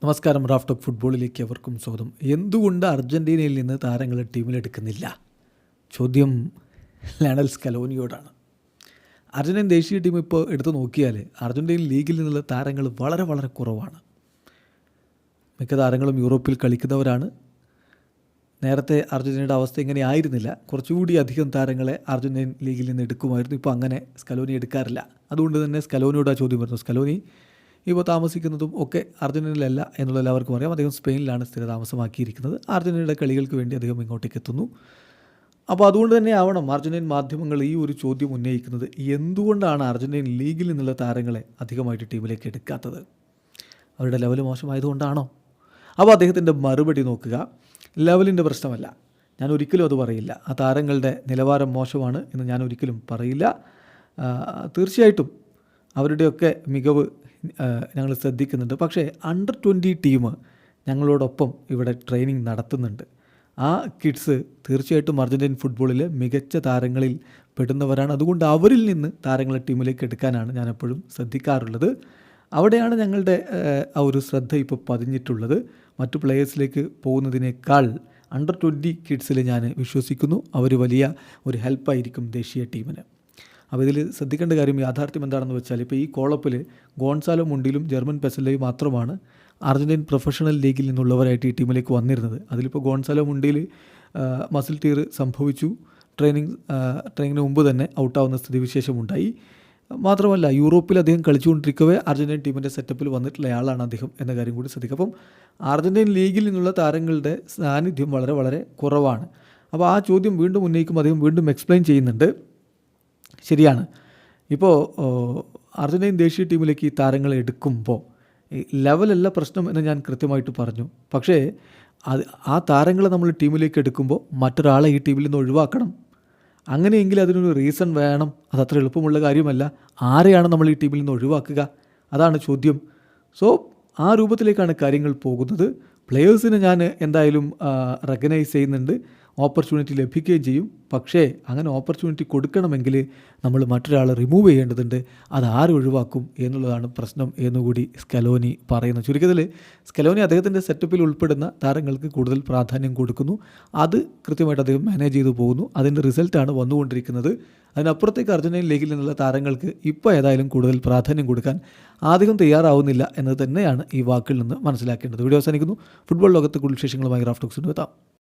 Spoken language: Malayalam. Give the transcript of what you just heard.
നമസ്കാരം. റാഫ് ടോക്ക് ഫുട്ബോളിലേക്ക് അവർക്കും സ്വാഗതം. എന്തുകൊണ്ട് അർജൻറ്റീനയിൽ നിന്ന് താരങ്ങളെ ടീമിലെടുക്കുന്നില്ല? ചോദ്യം ലയണൽ സ്കലോനിയോടാണ്. അർജൻറ്റീൻ ദേശീയ ടീം ഇപ്പോൾ എടുത്തു നോക്കിയാൽ അർജൻറ്റീൻ ലീഗിൽ നിന്നുള്ള താരങ്ങൾ വളരെ വളരെ കുറവാണ്. മിക്ക താരങ്ങളും യൂറോപ്പിൽ കളിക്കുന്നവരാണ്. നേരത്തെ അർജൻറ്റീനയുടെ അവസ്ഥ ഇങ്ങനെ ആയിരുന്നില്ല. കുറച്ചുകൂടി അധികം താരങ്ങളെ അർജൻറ്റീൻ ലീഗിൽ നിന്ന് എടുക്കുമായിരുന്നു. ഇപ്പോൾ അങ്ങനെ സ്കലോനി എടുക്കാറില്ല. അതുകൊണ്ട് തന്നെ സ്കലോനിയോട് ആ ചോദ്യം വരുന്നു. സ്കലോനി ഇപ്പോൾ താമസിക്കുന്നതും ഒക്കെ അർജൻറ്റീനയിലല്ല എന്നുള്ള എല്ലാവർക്കും അറിയാം. അദ്ദേഹം സ്പെയിനിലാണ് സ്ഥിരതാമസമാക്കിയിരിക്കുന്നത്. അർജൻറ്റീനയുടെ കളികൾക്ക് വേണ്ടി അദ്ദേഹം ഇങ്ങോട്ടേക്ക് എത്തുന്നു. അപ്പോൾ അതുകൊണ്ട് തന്നെ ആവണം അർജൻറ്റീൻ മാധ്യമങ്ങൾ ഈ ഒരു ചോദ്യം ഉന്നയിക്കുന്നത്. എന്തുകൊണ്ടാണ് അർജൻറ്റീൻ ലീഗിൽ നിന്നുള്ള താരങ്ങളെ അധികമായിട്ട് ടീമിലേക്ക് എടുക്കാത്തത്? അവരുടെ ലെവൽ മോശമായതുകൊണ്ടാണോ? അപ്പോൾ അദ്ദേഹത്തിൻ്റെ മറുപടി നോക്കുക. ലെവലിൻ്റെ പ്രശ്നമല്ല, ഞാൻ ഒരിക്കലും അത് പറയില്ല. ആ താരങ്ങളുടെ നിലവാരം മോശമാണ് എന്ന് ഞാൻ ഒരിക്കലും പറയില്ല. തീർച്ചയായിട്ടും അവരുടെയൊക്കെ മികവ് ഞങ്ങൾ ശ്രദ്ധിക്കുന്നുണ്ട്. പക്ഷേ അണ്ടർ 20 ടീം ഞങ്ങളോടൊപ്പം ഇവിടെ ട്രെയിനിങ് നടത്തുന്നുണ്ട്. ആ കിഡ്സ് തീർച്ചയായിട്ടും അർജൻറ്റീൻ ഫുട്ബോളിലെ മികച്ച താരങ്ങളിൽ പെടുന്നവരാണ്. അതുകൊണ്ട് അവരിൽ നിന്ന് താരങ്ങളെ ടീമിലേക്ക് എടുക്കാനാണ് ഞാൻ എപ്പോഴും ശ്രദ്ധിക്കാറുള്ളത്. അവിടെയാണ് ഞങ്ങളുടെ ആ ഒരു ശ്രദ്ധ ഇപ്പോൾ പതിഞ്ഞിട്ടുള്ളത്. മറ്റു പ്ലേയേഴ്സിലേക്ക് പോകുന്നതിനേക്കാൾ അണ്ടർ 20 കിഡ്സിൽ ഞാൻ വിശ്വസിക്കുന്നു. അവർ വലിയ ഒരു ഹെൽപ്പായിരിക്കും ദേശീയ ടീമിന്. അപ്പോൾ ഇതിൽ ശ്രദ്ധിക്കേണ്ട കാര്യം, യാഥാർത്ഥ്യം എന്താണെന്ന് വെച്ചാൽ, ഇപ്പോൾ ഈ കോളപ്പിൽ ഗോൺസാലോ മുണ്ടിലും ജർമ്മൻ പെസലയും മാത്രമാണ് അർജൻറ്റീൻ പ്രൊഫഷണൽ ലീഗിൽ നിന്നുള്ളവരായിട്ട് ഈ ടീമിലേക്ക് വന്നിരുന്നത്. അതിലിപ്പോൾ ഗോൺസാലോ മുണ്ടിയിൽ മസിൽ ടീർ സംഭവിച്ചു. ട്രെയിനിങ്ങിന് മുമ്പ് തന്നെ ഔട്ടാവുന്ന സ്ഥിതിവിശേഷമുണ്ടായി. മാത്രമല്ല യൂറോപ്പിൽ അദ്ദേഹം കളിച്ചുകൊണ്ടിരിക്കവേ അർജൻറ്റീൻ ടീമിൻ്റെ സെറ്റപ്പിൽ വന്നിട്ടുള്ള ആളാണ് അദ്ദേഹം എന്ന കാര്യം കൂടി ശ്രദ്ധിക്കുക. അപ്പം അർജൻറ്റീൻ ലീഗിൽ നിന്നുള്ള താരങ്ങളുടെ സാന്നിധ്യം വളരെ വളരെ കുറവാണ്. അപ്പോൾ ആ ചോദ്യം വീണ്ടും ഉന്നയിക്കുമ്പോൾ അദ്ദേഹം വീണ്ടും എക്സ്പ്ലെയിൻ ചെയ്യുന്നുണ്ട്. ശരിയാണ്, ഇപ്പോൾ അർജൻറ്റീൻ ദേശീയ ടീമിലേക്ക് ഈ താരങ്ങളെ എടുക്കുമ്പോൾ ലെവലല്ല പ്രശ്നം എന്ന് ഞാൻ കൃത്യമായിട്ട് പറഞ്ഞു. പക്ഷേ ആ താരങ്ങളെ നമ്മൾ ടീമിലേക്ക് എടുക്കുമ്പോൾ മറ്റൊരാളെ ഈ ടീമിൽ നിന്ന് ഒഴിവാക്കണം. അങ്ങനെയെങ്കിൽ അതിനൊരു റീസൺ വേണം. അതത്ര എളുപ്പമുള്ള കാര്യമല്ല. ആരെയാണ് നമ്മൾ ഈ ടീമിൽ നിന്ന് ഒഴിവാക്കുക? അതാണ് ചോദ്യം. സോ ആ രൂപത്തിലേക്കാണ് കാര്യങ്ങൾ പോകുന്നത്. പ്ലെയേഴ്സിനെ ഞാൻ എന്തായാലും റെക്കഗ്നൈസ് ചെയ്യുന്നുണ്ട്. ഓപ്പർച്യൂണിറ്റി ലഭിക്കുകയും ചെയ്യും. പക്ഷേ അങ്ങനെ ഓപ്പർച്യൂണിറ്റി കൊടുക്കണമെങ്കിൽ നമ്മൾ മറ്റൊരാളെ റിമൂവ് ചെയ്യേണ്ടതുണ്ട്. അത് ആര് ഒഴിവാക്കും എന്നുള്ളതാണ് പ്രശ്നം എന്നുകൂടി സ്കലോനി പറയുന്നു. ചുരുക്കത്തിൽ സ്കലോനി അദ്ദേഹത്തിൻ്റെ സെറ്റപ്പിൽ ഉൾപ്പെടുന്ന താരങ്ങൾക്ക് കൂടുതൽ പ്രാധാന്യം കൊടുക്കുന്നു. അത് കൃത്യമായിട്ട് അദ്ദേഹം മാനേജ് ചെയ്തു പോകുന്നു. അതിൻ്റെ റിസൾട്ടാണ് വന്നുകൊണ്ടിരിക്കുന്നത്. അതിനപ്പുറത്തേക്ക് അർജൻറ്റീൻ ലീഗിൽ നിന്നുള്ള താരങ്ങൾക്ക് ഇപ്പോൾ ഏതായാലും കൂടുതൽ പ്രാധാന്യം കൊടുക്കാൻ ആദ്യം തയ്യാറാവുന്നില്ല എന്നത് തന്നെയാണ് ഈ വാക്കിൽ നിന്ന് മനസ്സിലാക്കേണ്ടത്. വീഡിയോ അവസാനിക്കുന്നു. ഫുട്ബോൾ ലോകത്തെ കൂടുതൽ വിശേഷങ്ങളുമായി റാഫ് ടോക്സിന് എത്താം.